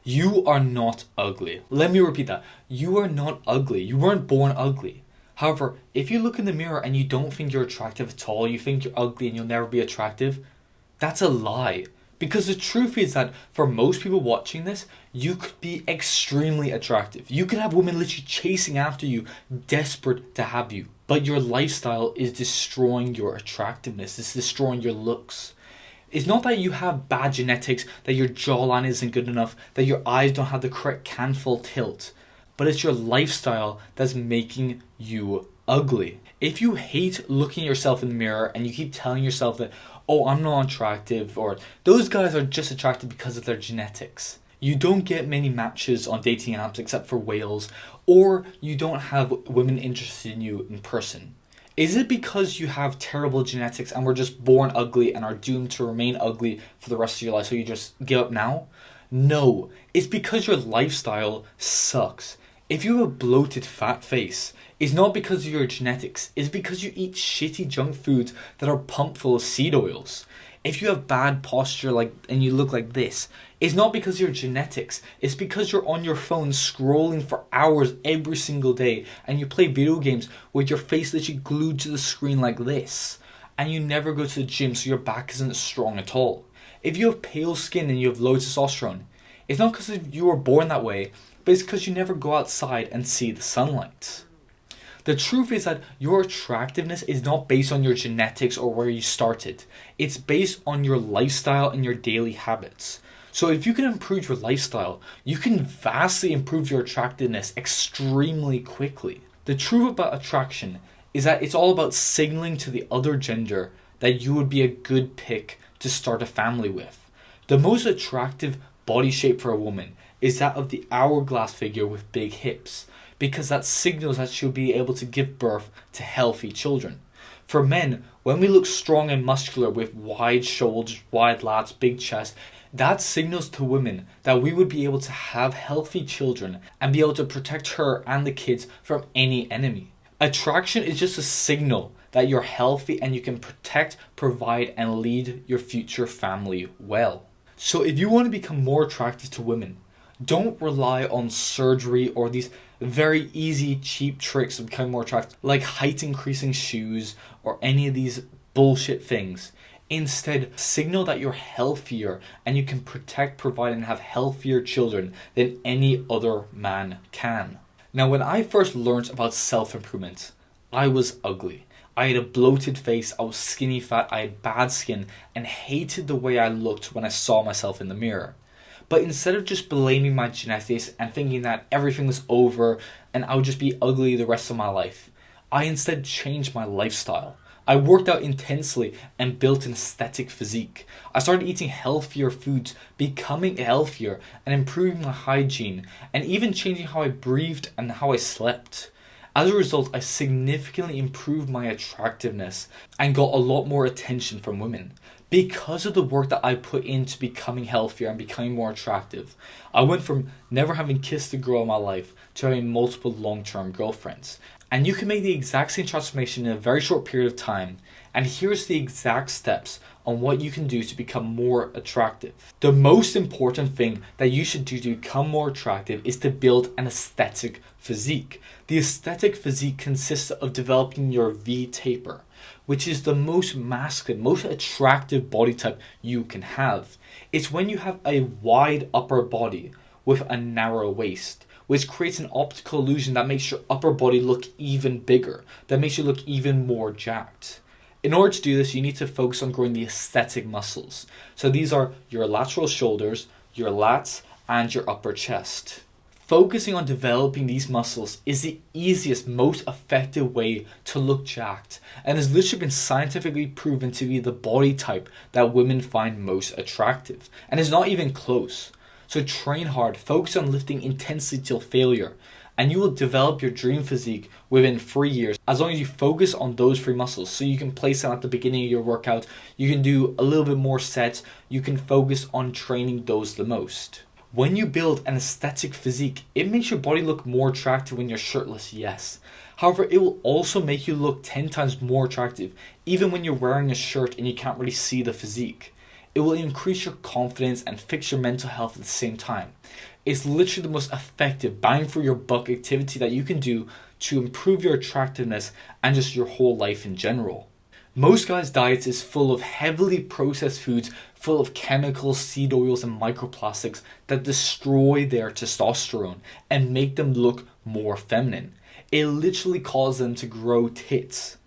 You are not ugly. Let me repeat that. You are not ugly. You weren't born ugly. However, if you look in the mirror and you don't think you're attractive at all, you think you're ugly and you'll never be attractive, that's a lie. Because the truth is that for most people watching this, you could be extremely attractive. You could have women literally chasing after you, desperate to have you. But your lifestyle is destroying your attractiveness, it's destroying your looks. It's not that you have bad genetics, that your jawline isn't good enough, that your eyes don't have the correct canthal tilt, but it's your lifestyle that's making you ugly. If you hate looking at yourself in the mirror and you keep telling yourself that, oh, I'm not attractive, or those guys are just attractive because of their genetics, you don't get many matches on dating apps except for whales, or you don't have women interested in you in person. Is it because you have terrible genetics and were just born ugly and are doomed to remain ugly for the rest of your life, so you just give up now? No, it's because your lifestyle sucks. If you have a bloated fat face, it's not because of your genetics, it's because you eat shitty junk foods that are pumped full of seed oils. If you have bad posture and you look like this, it's not because of your genetics, it's because you're on your phone scrolling for hours every single day and you play video games with your face literally glued to the screen like this, and you never go to the gym so your back isn't strong at all. If you have pale skin and you have low testosterone, it's not because you were born that way, but it's because you never go outside and see the sunlight. The truth is that your attractiveness is not based on your genetics or where you started. It's based on your lifestyle and your daily habits. So if you can improve your lifestyle, you can vastly improve your attractiveness extremely quickly. The truth about attraction is that it's all about signaling to the other gender that you would be a good pick to start a family with. The most attractive body shape for a woman is that of the hourglass figure with big hips, because that signals that she'll be able to give birth to healthy children. For men, when we look strong and muscular with wide shoulders, wide lats, big chest, that signals to women that we would be able to have healthy children and be able to protect her and the kids from any enemy. Attraction is just a signal that you're healthy and you can protect, provide, and lead your future family well. So if you want to become more attractive to women, don't rely on surgery or these very easy, cheap tricks of becoming more attractive, like height increasing shoes or any of these bullshit things. Instead, signal that you're healthier and you can protect, provide, and have healthier children than any other man can. Now, when I first learned about self-improvement, I was ugly. I had a bloated face, I was skinny fat, I had bad skin, and hated the way I looked when I saw myself in the mirror. But instead of just blaming my genetics and thinking that everything was over and I would just be ugly the rest of my life, I instead changed my lifestyle. I worked out intensely and built an aesthetic physique. I started eating healthier foods, becoming healthier and improving my hygiene, and even changing how I breathed and how I slept. As a result, I significantly improved my attractiveness and got a lot more attention from women. Because of the work that I put into becoming healthier and becoming more attractive, I went from never having kissed a girl in my life to having multiple long-term girlfriends. And you can make the exact same transformation in a very short period of time. And here's the exact steps on what you can do to become more attractive. The most important thing that you should do to become more attractive is to build an aesthetic physique. The aesthetic physique consists of developing your V taper, which is the most masculine, most attractive body type you can have. It's when you have a wide upper body with a narrow waist, which creates an optical illusion that makes your upper body look even bigger, that makes you look even more jacked. In order to do this, you need to focus on growing the aesthetic muscles. So these are your lateral shoulders, your lats, and your upper chest. Focusing on developing these muscles is the easiest, most effective way to look jacked, and has literally been scientifically proven to be the body type that women find most attractive, and is not even close. So train hard, focus on lifting intensely till failure, and you will develop your dream physique within 3 years as long as you focus on those three muscles. So you can place them at the beginning of your workout, you can do a little bit more sets, you can focus on training those the most. When you build an aesthetic physique, it makes your body look more attractive when you're shirtless, yes. However, it will also make you look 10 times more attractive, even when you're wearing a shirt and you can't really see the physique. It will increase your confidence and fix your mental health at the same time. It's literally the most effective bang for your buck activity that you can do to improve your attractiveness and just your whole life in general. Most guys' diets is full of heavily processed foods, full of chemicals, seed oils, and microplastics that destroy their testosterone and make them look more feminine. It literally causes them to grow tits.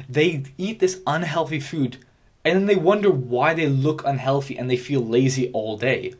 They eat this unhealthy food and then they wonder why they look unhealthy and they feel lazy all day.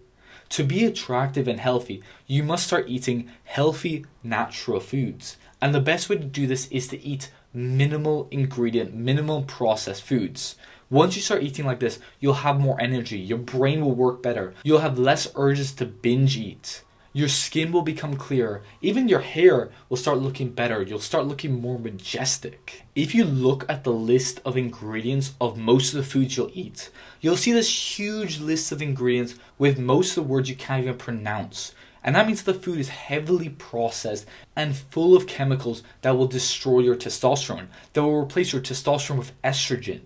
To be attractive and healthy, you must start eating healthy, natural foods. And the best way to do this is to eat minimal ingredient, minimal processed foods. Once you start eating like this, you'll have more energy, your brain will work better, you'll have less urges to binge eat. Your skin will become clearer, even your hair will start looking better, you'll start looking more majestic. If you look at the list of ingredients of most of the foods you'll eat, you'll see this huge list of ingredients with most of the words you can't even pronounce. And that means the food is heavily processed and full of chemicals that will destroy your testosterone, that will replace your testosterone with estrogen.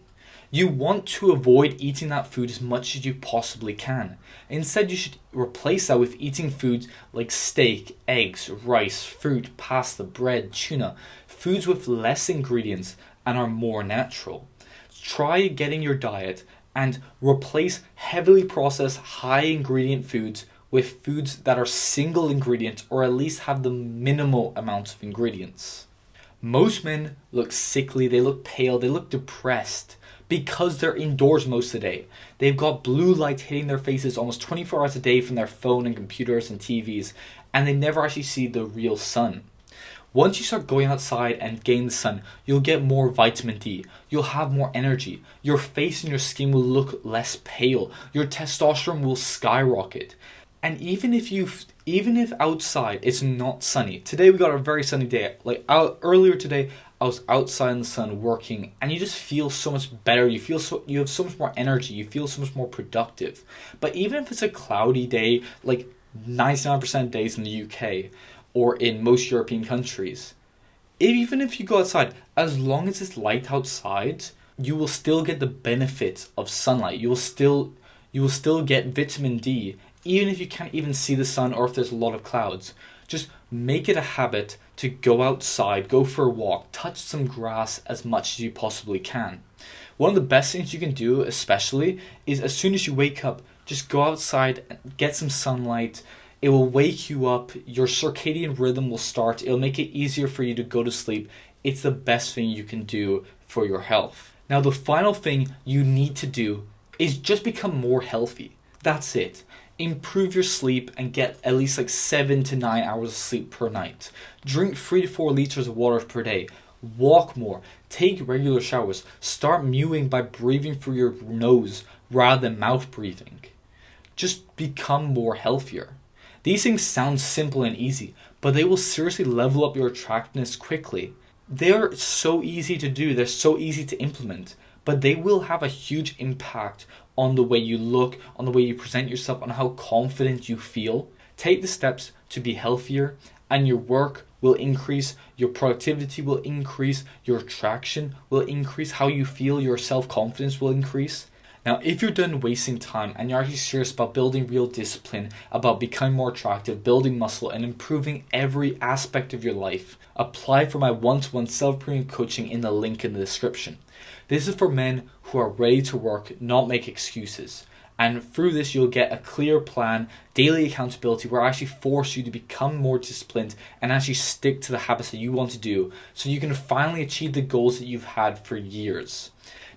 You want to avoid eating that food as much as you possibly can. Instead, you should replace that with eating foods like steak, eggs, rice, fruit, pasta, bread, tuna, foods with less ingredients and are more natural. Try getting your diet and replace heavily processed, high ingredient foods with foods that are single ingredient or at least have the minimal amount of ingredients. Most men look sickly, they look pale, they look depressed because they're indoors most of the day. They've got blue light hitting their faces almost 24 hours a day from their phone and computers and TVs, and they never actually see the real sun. Once you start going outside and getting the sun, you'll get more vitamin D, you'll have more energy, your face and your skin will look less pale, your testosterone will skyrocket. And even if outside it's not sunny, today we got a very sunny day. Earlier today, I was outside in the sun working, and you just feel so much better. You have so much more energy. You feel so much more productive. But even if it's a cloudy day, like 99% of days in the UK or in most European countries, even if you go outside, as long as it's light outside, you will still get the benefits of sunlight. You will still get vitamin D. Even if you can't even see the sun or if there's a lot of clouds, just make it a habit to go outside, go for a walk, touch some grass as much as you possibly can. One of the best things you can do especially is as soon as you wake up, just go outside and get some sunlight. It will wake you up, your circadian rhythm will start, it'll make it easier for you to go to sleep. It's the best thing you can do for your health. Now the final thing you need to do is just become more healthy. That's it. Improve your sleep and get at least 7 to 9 hours of sleep per night. Drink 3 to 4 liters of water per day. Walk more. Take regular showers. Start mewing by breathing through your nose rather than mouth breathing. Just become more healthier. These things sound simple and easy, but they will seriously level up your attractiveness quickly. They're so easy to do. They're so easy to implement, but they will have a huge impact on the way you look, on the way you present yourself, on how confident you feel. Take the steps to be healthier and your work will increase, your productivity will increase, your attraction will increase, how you feel, your self-confidence will increase. Now, if you're done wasting time and you're actually serious about building real discipline, about becoming more attractive, building muscle, and improving every aspect of your life, apply for my one-to-one self-improvement coaching in the link in the description. This is for men who are ready to work, not make excuses. And through this, you'll get a clear plan, daily accountability, where I actually force you to become more disciplined and actually stick to the habits that you want to do so you can finally achieve the goals that you've had for years.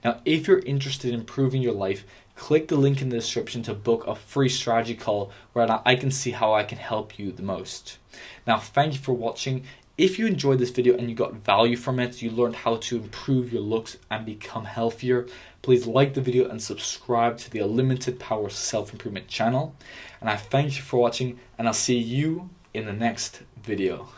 Now, if you're interested in improving your life, click the link in the description to book a free strategy call where I can see how I can help you the most. Now, thank you for watching. If you enjoyed this video and you got value from it, you learned how to improve your looks and become healthier, please like the video and subscribe to the Unlimited Power Self-Improvement channel. And I thank you for watching, and I'll see you in the next video.